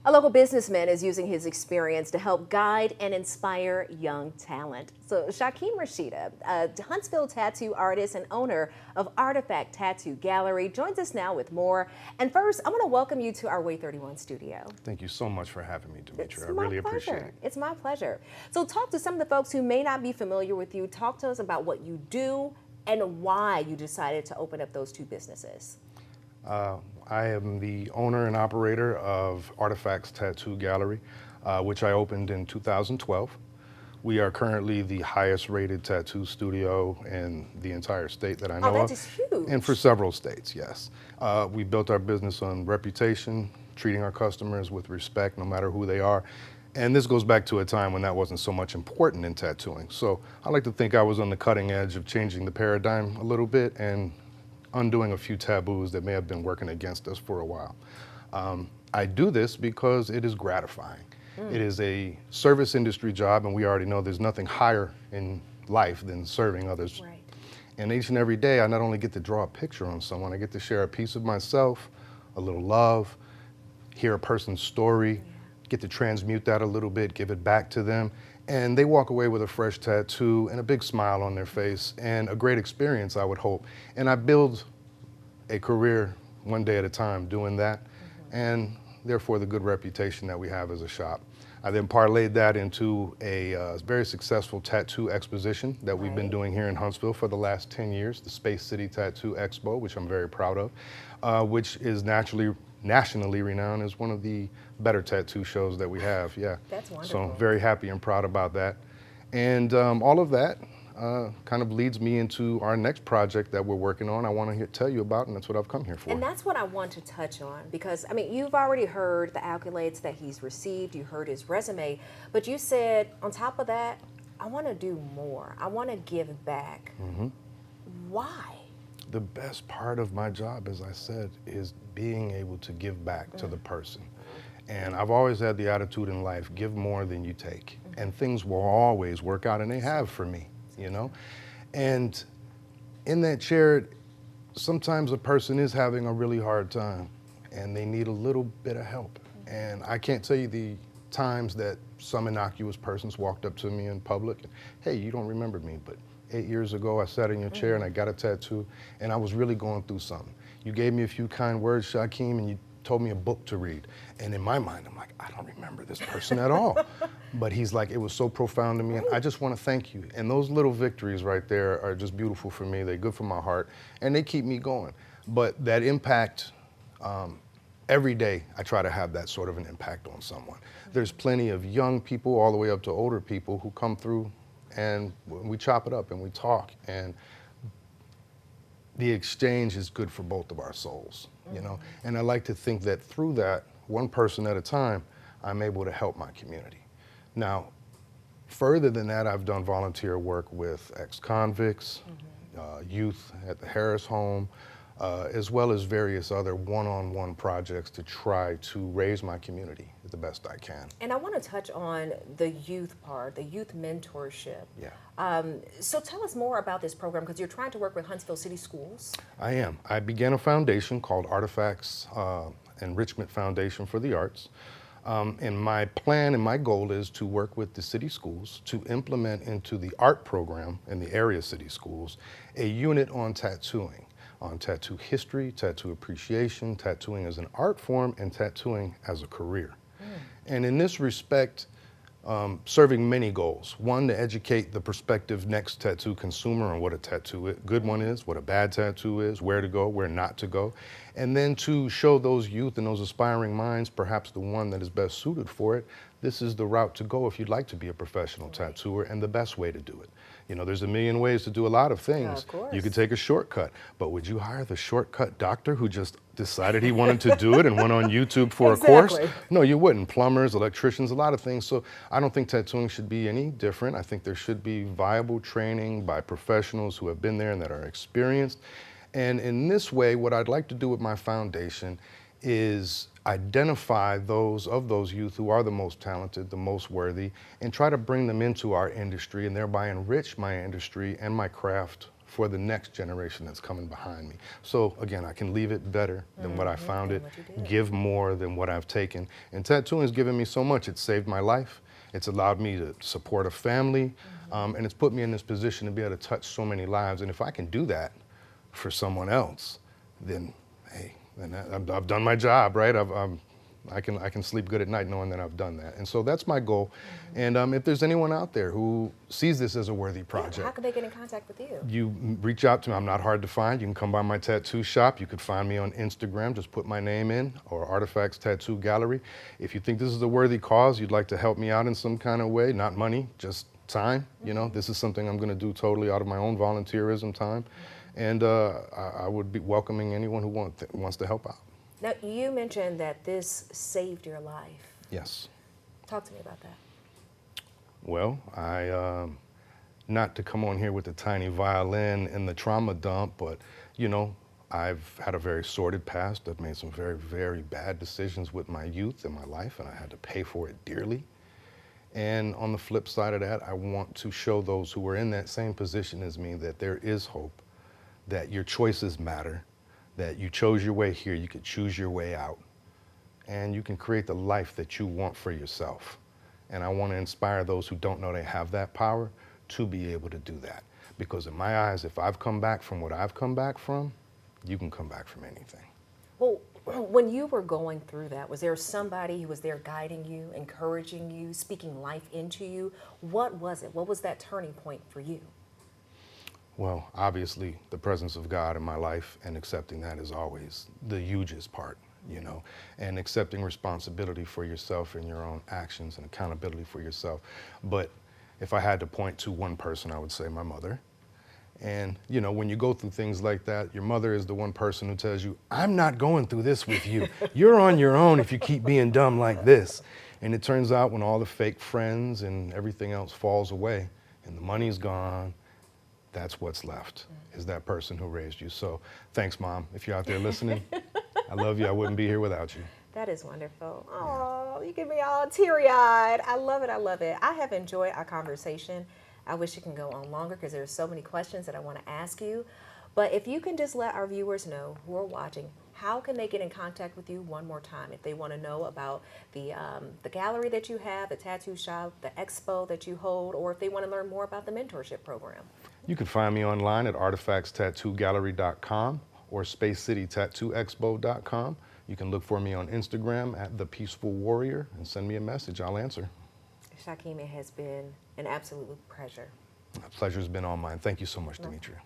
A local businessman is using his experience to help guide and inspire young talent. So Shykeim Rashidah, a Huntsville tattoo artist and owner of Artifact Tattoo Gallery, joins us now with more. And first, I want to welcome you to our Way 31 studio. Thank you so much for having me, Demetria. It's I really appreciate it. It's my pleasure. So talk to some of the folks who may not be familiar with you. Talk to us about what you do and why you decided to open up those two businesses. I am the owner and operator of Artifacts Tattoo Gallery, which I opened in 2012. We are currently the highest rated tattoo studio in the entire state that I know that of. is huge. And for several states, yes. We built our business on reputation, treating our customers with respect no matter who they are. And this goes back to a time when that wasn't so much important in tattooing. So I like to think I was on the cutting edge of changing the paradigm a little bit and undoing a few taboos that may have been working against us for a while. I do this because it is gratifying. It is a service industry job, and we already know there's nothing higher in life than serving others. Right. And each and every day, I not only get to draw a picture on someone, I get to share a piece of myself, a little love, hear a person's story, get to transmute that a little bit, give it back to them, and they walk away with a fresh tattoo and a big smile on their face and a great experience, I would hope. And I build a career one day at a time doing that, and therefore the good reputation that we have as a shop. I then parlayed that into a very successful tattoo exposition that we've been doing here in Huntsville for the last 10 years, the Space City Tattoo Expo, which I'm very proud of, which is nationally renowned as one of the better tattoo shows that we have. Yeah. That's wonderful. So I'm very happy and proud about that. And all of that kind of leads me into our next project that we're working on. I want to tell you about, and that's what I've come here for. And that's what I want to touch on, because I mean, you've already heard the accolades that he's received, you heard his resume, but you said on top of that, I want to do more. I want to give back. Why? The best part of my job, as I said, is being able to give back to the person. And I've always had the attitude in life, give more than you take. And things will always work out, and they have for me, you know? And in that chair, sometimes a person is having a really hard time, and they need a little bit of help. And I can't tell you the times that some innocuous persons walked up to me in public, and, hey, you don't remember me, but 8 years ago, I sat in your chair and I got a tattoo, and I was really going through something. You gave me a few kind words, Shykeim, and you told me a book to read. And in my mind, I'm like, I don't remember this person at all. But he's like, it was so profound to me, and I just want to thank you. And those little victories right there are just beautiful for me. They're good for my heart, and they keep me going. But that impact, every day, I try to have that sort of an impact on someone. There's plenty of young people all the way up to older people who come through, and we chop it up and we talk, and the exchange is good for both of our souls, you know? And I like to think that through that, one person at a time, I'm able to help my community. Now, further than that, I've done volunteer work with ex-convicts, youth at the Harris Home, as well as various other one-on-one projects to try to raise my community the best I can. And I want to touch on the youth part, the youth mentorship. Yeah. So tell us more about this program, because you're trying to work with Huntsville City Schools. I am. I began a foundation called Artifacts Enrichment Foundation for the Arts. And my plan and my goal is to work with the city schools to implement into the art program in the area city schools a unit on tattooing, on tattoo history, tattoo appreciation, tattooing as an art form, and tattooing as a career. And in this respect, serving many goals. One, to educate the prospective next tattoo consumer on what a good one is, what a bad tattoo is, where to go, where not to go. And then to show those youth and those aspiring minds, perhaps the one that is best suited for it, this is the route to go if you'd like to be a professional tattooer, and the best way to do it. You know, there's a million ways to do a lot of things. Of course. You could take a shortcut, but would you hire the shortcut doctor who just decided he wanted to do it and went on YouTube for a course? No, you wouldn't. Plumbers, electricians, a lot of things. So I don't think tattooing should be any different. I think there should be viable training by professionals who have been there and that are experienced. And in this way, what I'd like to do with my foundation is identify those youth who are the most talented, the most worthy, and try to bring them into our industry and thereby enrich my industry and my craft for the next generation that's coming behind me. So again, I can leave it better than what I found it, give more than what I've taken. And tattooing has given me so much. It's saved my life. It's allowed me to support a family. And it's put me in this position to be able to touch so many lives. And if I can do that for someone else, then hey, then I've done my job, right? I can sleep good at night knowing that I've done that. And so that's my goal. And if there's anyone out there who sees this as a worthy project, how can they get in contact with you? You reach out to me. I'm not hard to find. You can come by my tattoo shop. You could find me on Instagram. Just put my name in, or Artifacts Tattoo Gallery. If you think this is a worthy cause, you'd like to help me out in some kind of way, not money, just time. You know, this is something I'm going to do totally out of my own volunteerism time. And I would be welcoming anyone who wants to help out. Now, you mentioned that this saved your life. Yes. Talk to me about that. Well, not to come on here with the tiny violin and the trauma dump, but, you know, I've had a very sordid past. I've made some very, very bad decisions with my youth and my life, and I had to pay for it dearly. And on the flip side of that, I want to show those who are in that same position as me that there is hope, that your choices matter, that you chose your way here, you could choose your way out, and you can create the life that you want for yourself. And I want to inspire those who don't know they have that power to be able to do that. Because in my eyes, if I've come back from what I've come back from, you can come back from anything. Well, when you were going through that, was there somebody who was there guiding you, encouraging you, speaking life into you? What was it? What was that turning point for you? Well, obviously, the presence of God in my life, and accepting that is always the hugest part, you know, and accepting responsibility for yourself and your own actions and accountability for yourself. But if I had to point to one person, I would say my mother. And, you know, when you go through things like that, your mother is the one person who tells you, I'm not going through this with you. You're on your own if you keep being dumb like this. And it turns out when all the fake friends and everything else falls away and the money's gone, that's what's left, is that person who raised you. So thanks, Mom. If you're out there listening, I love you. I wouldn't be here without you. That is wonderful. Oh, you get me all teary-eyed. I love it. I love it. I have enjoyed our conversation. I wish it can go on longer because there's so many questions that I want to ask you. But if you can just let our viewers know who are watching, how can they get in contact with you one more time if they want to know about the gallery that you have, the tattoo shop, the expo that you hold, or if they want to learn more about the mentorship program? You can find me online at artifactstattoogallery.com or spacecitytattooexpo.com. You can look for me on Instagram at The Peaceful Warrior and send me a message. I'll answer. Shykeim, it has been an absolute pleasure. The pleasure's been all mine. Thank you so much, Demetria.